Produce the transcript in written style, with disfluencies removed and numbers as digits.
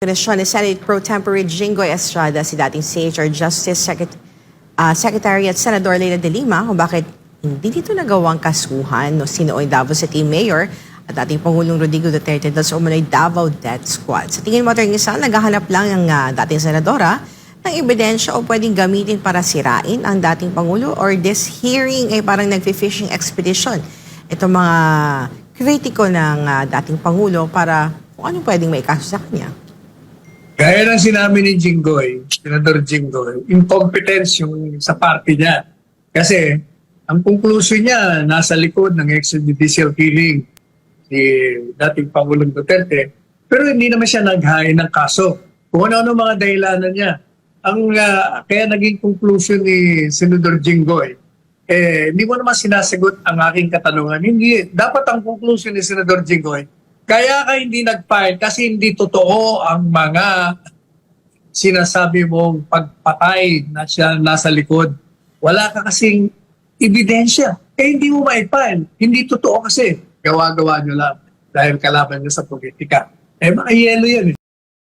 Komisyon ni Senate Pro Tempore Jinggoy Estrada si dating CHR Justice Secretary at Senador Leila de Lima kung bakit hindi dito nagawang kasuhan no sinooy Davao City Mayor at ating Pangulong Rodrigo Duterte dahil sa umano'y Davao Death Squad. Sa tingin mo, Atty. Sal, naghahanap lang ng dating senadora ng ebidensya o pwedeng gamitin para sirain ang dating Pangulo, or this hearing ay parang nag-fishing expedition itong mga kritiko ng dating Pangulo para kung anong pwedeng maikaso sa kanya? Gaya ng sinabi ni Jinggoy, Senador Jinggoy, incompetence yung sa party niya. Kasi ang conclusion niya nasa likod ng extrajudicial killing si dating Pangulong Duterte, pero hindi naman siya naghain ng kaso. Kung ano-ano mga dahilanan niya. Kaya naging conclusion ni Senador Jinggoy, hindi mo naman sinasagot ang aking katanungan. Hindi. Dapat ang conclusion ni Senador Jinggoy, kaya ka hindi nag-file kasi hindi totoo ang mga sinasabi mong pagpatay na siya nasa likod. Wala ka kasing ebidensya. Hindi mo ma-file. Hindi totoo kasi. Gawa-gawa nyo lang dahil kalaban nyo sa politika. Mga yelo yan eh.